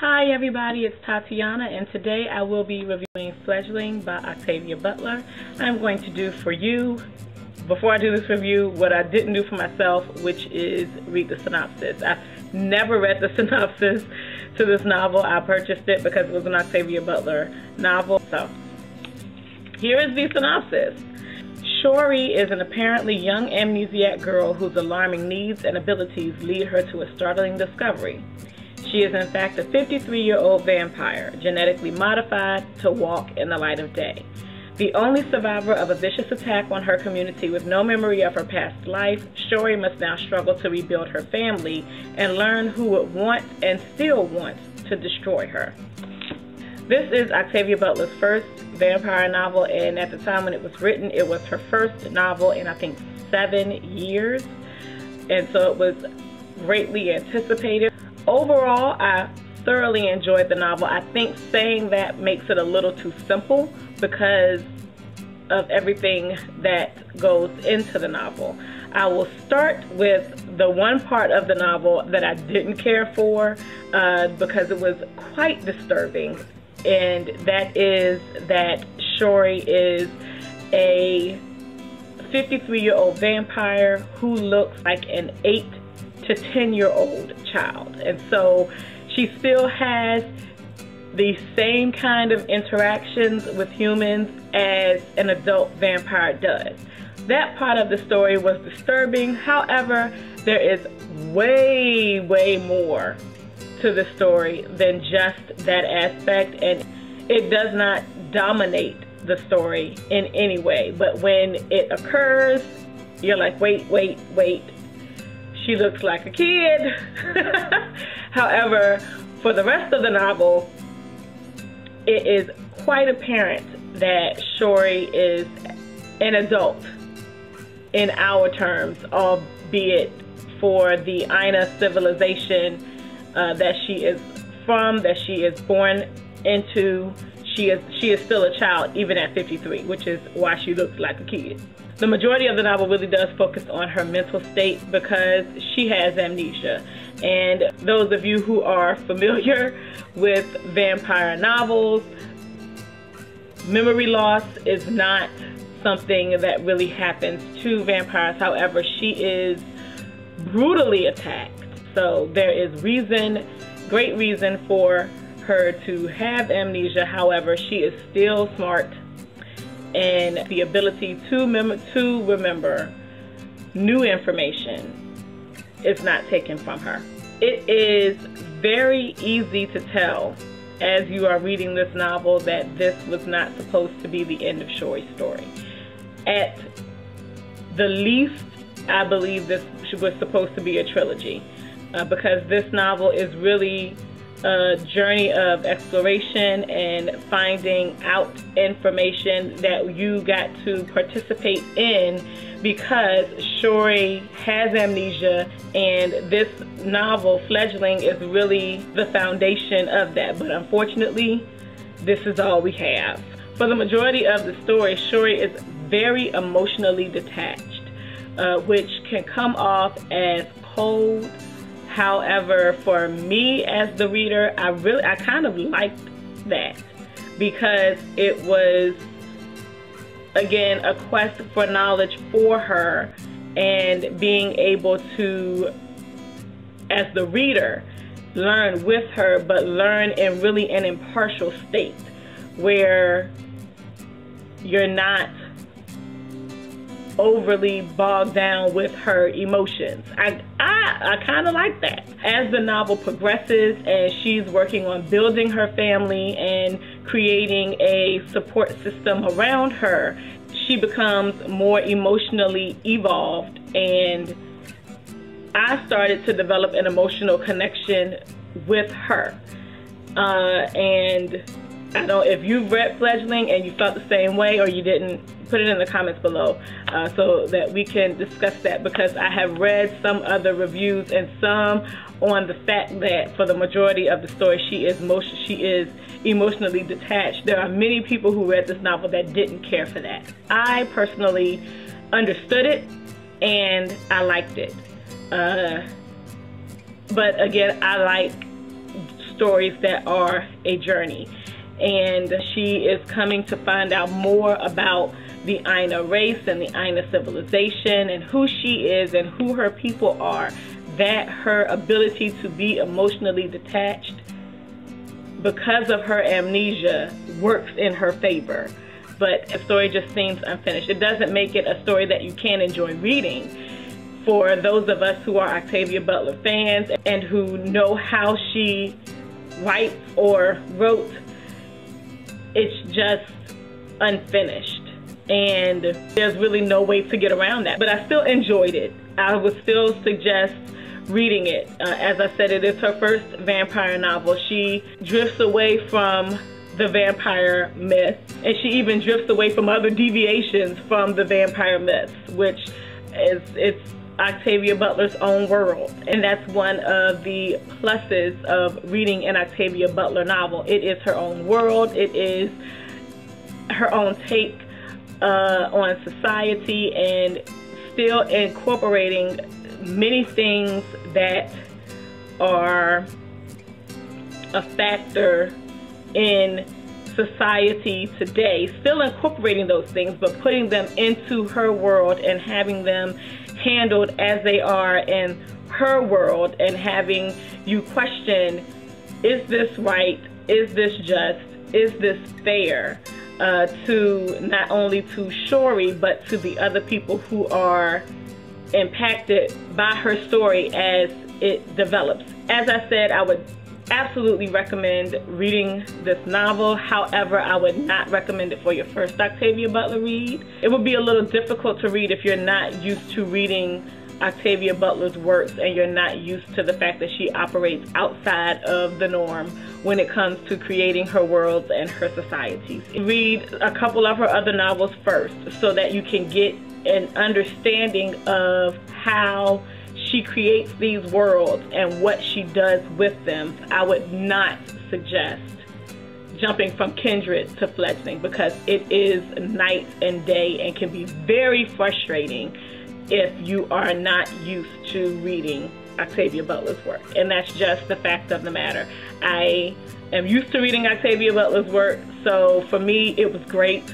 Hi everybody, it's Tatiana, and today I will be reviewing Fledgling by Octavia Butler. I'm going to do for you, before I do this review, what I didn't do for myself, which is read the synopsis. I've never read the synopsis to this novel. I purchased it because it was an Octavia Butler novel. So, here is the synopsis. Shori is an apparently young amnesiac girl whose alarming needs and abilities lead her to a startling discovery. She is in fact a 53-year-old vampire, genetically modified to walk in the light of day. The only survivor of a vicious attack on her community with no memory of her past life, Shori must now struggle to rebuild her family and learn who would want and still wants to destroy her. This is Octavia Butler's first vampire novel, and at the time when it was written, it was her first novel in I think 7 years, and so it was greatly anticipated. Overall, I thoroughly enjoyed the novel. I think saying that makes it a little too simple because of everything that goes into the novel. I will start with the one part of the novel that I didn't care for because it was quite disturbing, and that is that Shori is a 53-year-old vampire who looks like an 8 to 10-year-old child, and so she still has the same kind of interactions with humans as an adult vampire does. That part of the story was disturbing. However, there is way more to the story than just that aspect, and it does not dominate the story in any way. But when it occurs, you're like, wait, she looks like a kid. However, for the rest of the novel, it is quite apparent that Shori is an adult in our terms, albeit for the Aina civilization that she is from, that she is born into. She is still a child even at 53, which is why she looks like a kid. The majority of the novel really does focus on her mental state because she has amnesia. And those of you who are familiar with vampire novels, memory loss is not something that really happens to vampires. However, she is brutally attacked. So there is great reason for her to have amnesia. However, she is still smart, and the ability to remember new information is not taken from her. It is very easy to tell as you are reading this novel that this was not supposed to be the end of Shori's story. At the least, I believe this was supposed to be a trilogy because this novel is really a journey of exploration and finding out information that you got to participate in because Shori has amnesia, and this novel, Fledgling, is really the foundation of that. But unfortunately, this is all we have. For the majority of the story, Shori is very emotionally detached, which can come off as cold. However, for me as the reader, I kind of liked that because it was, again, a quest for knowledge for her, and being able to, as the reader, learn with her, but learn in really an impartial state where you're not overly bogged down with her emotions. I kind of like that. As the novel progresses and she's working on building her family and creating a support system around her, she becomes more emotionally evolved, and I started to develop an emotional connection with her. And I don't know if you've read Fledgling and you felt the same way, or you didn't, put it in the comments below so that we can discuss that, because I have read some other reviews and some on the fact that for the majority of the story she is emotionally detached. There are many people who read this novel that didn't care for that. I personally understood it and I liked it. But again, I like stories that are a journey. And she is coming to find out more about the Aina race and the Aina civilization and who she is and who her people are, that her ability to be emotionally detached because of her amnesia works in her favor. But the story just seems unfinished. It doesn't make it a story that you can enjoy reading. For those of us who are Octavia Butler fans and who know how she writes or wrote, it's just unfinished. And there's really no way to get around that. But I still enjoyed it. I would still suggest reading it. As I said, it is her first vampire novel. She drifts away from the vampire myth, and she even drifts away from other deviations from the vampire myth, which it's Octavia Butler's own world. And that's one of the pluses of reading an Octavia Butler novel. It is her own world. It is her own take on society, and still incorporating many things that are a factor in society today, still incorporating those things, but putting them into her world and having them handled as they are in her world, and having you question, is this right? Is this just? Is this fair? To not only to Shori, but to the other people who are impacted by her story as it develops. As I said, I would absolutely recommend reading this novel. However, I would not recommend it for your first Octavia Butler read. It would be a little difficult to read if you're not used to reading Octavia Butler's works and you're not used to the fact that she operates outside of the norm when it comes to creating her worlds and her societies. Read a couple of her other novels first so that you can get an understanding of how she creates these worlds and what she does with them. I would not suggest jumping from Kindred to Fledgling, because it is night and day and can be very frustrating if you are not used to reading Octavia Butler's work. And that's just the fact of the matter. I am used to reading Octavia Butler's work, so for me it was great.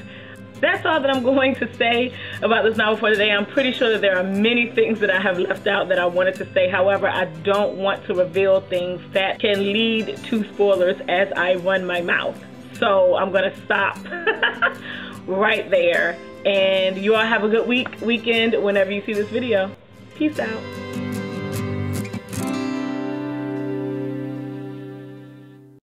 That's all that I'm going to say about this novel for today. I'm pretty sure that there are many things that I have left out that I wanted to say. However, I don't want to reveal things that can lead to spoilers as I run my mouth. So I'm going to stop right there. And you all have a good weekend whenever you see this video. Peace out.